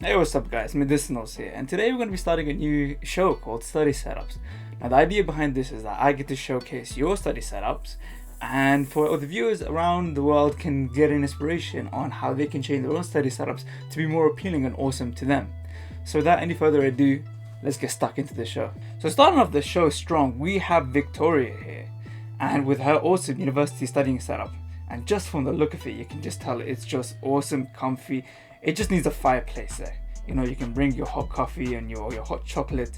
Hey, what's up guys, Medicinals here, and today we're going to be starting a new show called Study Setups. Now the idea behind this is that I get to showcase your study setups, and for the viewers around the world can get an inspiration on how they can change their own study setups to be more appealing and awesome to them. So without any further ado, let's get stuck into the show. So starting off the show strong, we have Victoria here, and with her awesome university studying setup. And just from the look of it, you can just tell it's just awesome, comfy. It just needs a fireplace there. You know, you can bring your hot coffee and your hot chocolate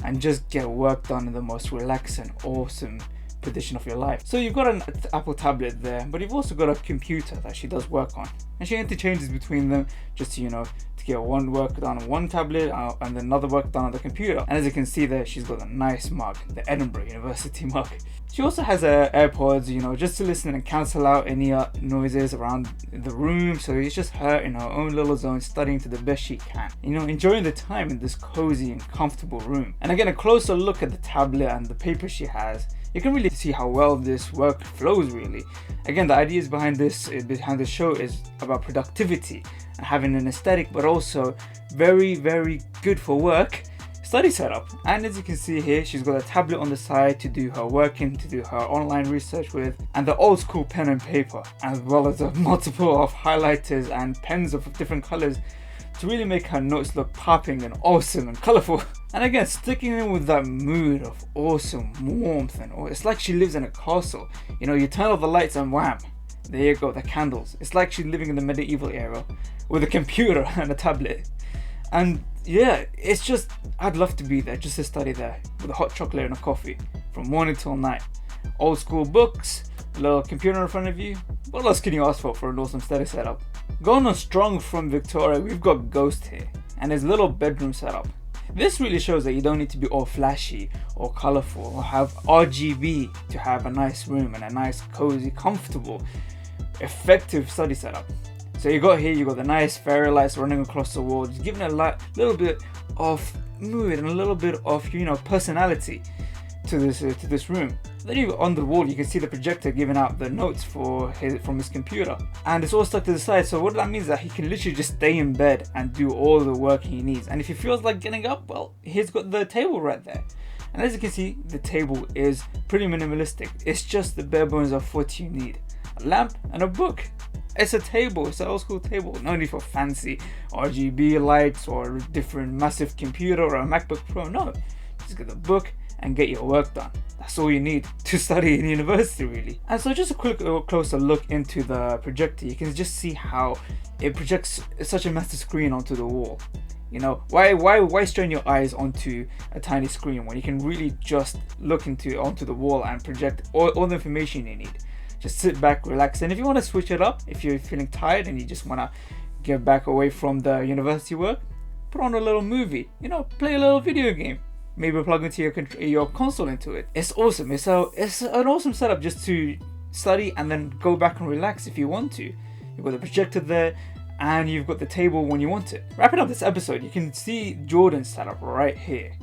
and just get work done in the most relaxed and awesome position of your life. So you've got an Apple tablet there, but you've also got a computer that she does work on. And she interchanges between them just to get one work done on one tablet and another work done on the computer. And as you can see there, she's got a nice mug, the Edinburgh University mug. She also has her AirPods, just to listen and cancel out any noises around the room. So it's just her in her own little zone, studying to the best she can. Enjoying the time in this cozy and comfortable room. And again, a closer look at the tablet and the paper she has, you can really see how well this work flows really. Again, the ideas behind the show is about productivity and having an aesthetic but also very, very good for work study setup. And as you can see here, she's got a tablet on the side to do her work in, to do her online research with, and the old school pen and paper, as well as a multiple of highlighters and pens of different colors to really make her notes look popping and awesome and colorful. And again, sticking in with that mood of awesome warmth, and it's like she lives in a castle. You turn off the lights and wham, there you go, the candles. It's like she's living in the medieval era with a computer and a tablet. And yeah, it's just, I'd love to be there just to study there with a hot chocolate and a coffee from morning till night. Old school books, a little computer in front of you. What else can you ask for an awesome study setup? Going on strong from Victoria, we've got Ghost here and his little bedroom setup. This really shows that you don't need to be all flashy or colorful or have RGB to have a nice room and a nice, cozy, comfortable, effective study setup. So you got the nice fairy lights running across the wall, just giving a little bit of mood and a little bit of personality to this room. Then on the wall you can see the projector giving out the notes from his computer, and it's all stuck to the side. So what that means is that he can literally just stay in bed and do all the work he needs. And if he feels like getting up, well, he's got the table right there. And as you can see, the table is pretty minimalistic. It's just the bare bones of what you need: a lamp and a book. It's a table, it's an old school table. No need for fancy RGB lights or a different massive computer or a MacBook Pro. No, just get the book and get your work done. That's all you need to study in university really. And so just a quick closer look into the projector, you can just see how it projects such a massive screen onto the wall. Why strain your eyes onto a tiny screen when you can really just look onto the wall and project all the information you need? Just sit back, relax, and if you want to switch it up, if you're feeling tired and you just want to get back away from the university work, put on a little movie, play a little video game, maybe plug into your console into it. It's awesome. It's an awesome setup just to study and then go back and relax if you want to. You've got the projector there and you've got the table when you want it. Wrapping up this episode, you can see Jordan's setup right here.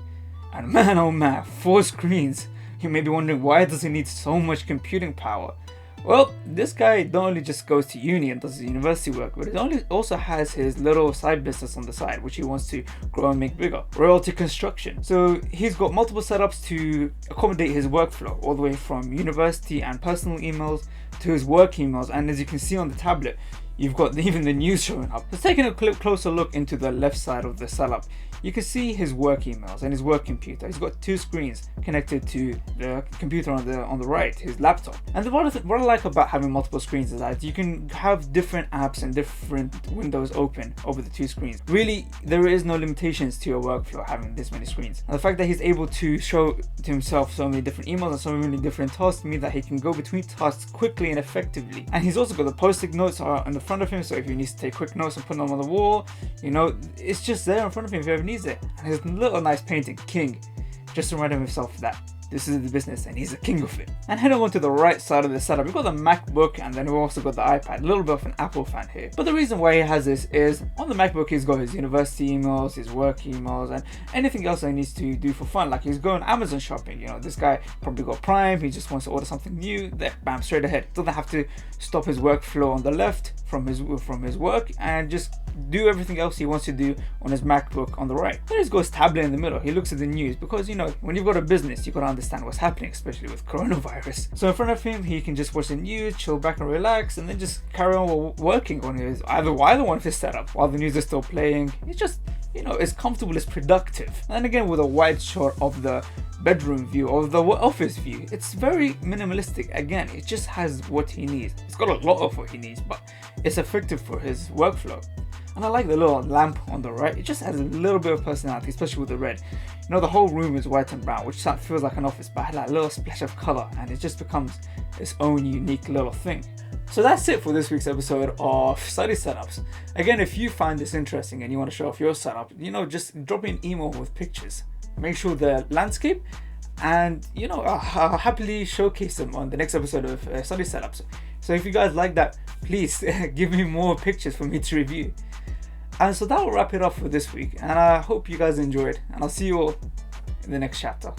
And man, oh man, 4 screens. You may be wondering, why does he need so much computing power? Well, this guy not only just goes to uni and does his university work, but he also has his little side business on the side, which he wants to grow and make bigger. Royalty construction. So he's got multiple setups to accommodate his workflow, all the way from university and personal emails to his work emails. And as you can see on the tablet, you've got even the news showing up. Let's take a closer look into the left side of the setup. You can see his work emails and his work computer. He's got 2 screens connected to the computer on the right, his laptop. And what I like about having multiple screens is that you can have different apps and different windows open over the 2 screens. Really, there is no limitations to your workflow having this many screens. And the fact that he's able to show to himself so many different emails and so many different tasks means that he can go between tasks quickly and effectively. And he's also got the post-it notes on the front of him, so if he needs to take quick notes and put them on the wall, it's just there in front of him if he ever needs it. And his little nice painting, King, just to remind himself that this is the business and he's the king of it. And heading on to the right side of the setup, we've got the MacBook and then we've also got the iPad. A little bit of an Apple fan here. But the reason why he has this is on the MacBook he's got his university emails, his work emails, and anything else that he needs to do for fun. Like he's going Amazon shopping. This guy probably got Prime, he just wants to order something new, there, bam, straight ahead. Doesn't have to stop his workflow on the left from his work and just do everything else he wants to do on his MacBook on the right. Then he's got his tablet in the middle. He looks at the news because, you know, when you've got a business, you've got to understand what's happening, especially with coronavirus. So in front of him, he can just watch the news, chill back and relax, and then just carry on working on his either one of his setup while the news is still playing. It's just, you know, it's comfortable, it's productive. And again, with a wide shot of the bedroom view, of the office view, it's very minimalistic. Again, it just has what he needs. It's got a lot of what he needs, but it's effective for his workflow. And I like the little lamp on the right. It just has a little bit of personality, especially with the red. You know, the whole room is white and brown, which feels like an office, but I had that little splash of color, and it just becomes its own unique little thing. So that's it for this week's episode of Study Setups. Again, if you find this interesting and you want to show off your setup, you know, just drop me an email with pictures. Make sure the landscape, and, you know, I'll happily showcase them on the next episode of Study Setups. So if you guys like that, please give me more pictures for me to review. And so that will wrap it up for this week, and I hope you guys enjoyed, and I'll see you all in the next chapter.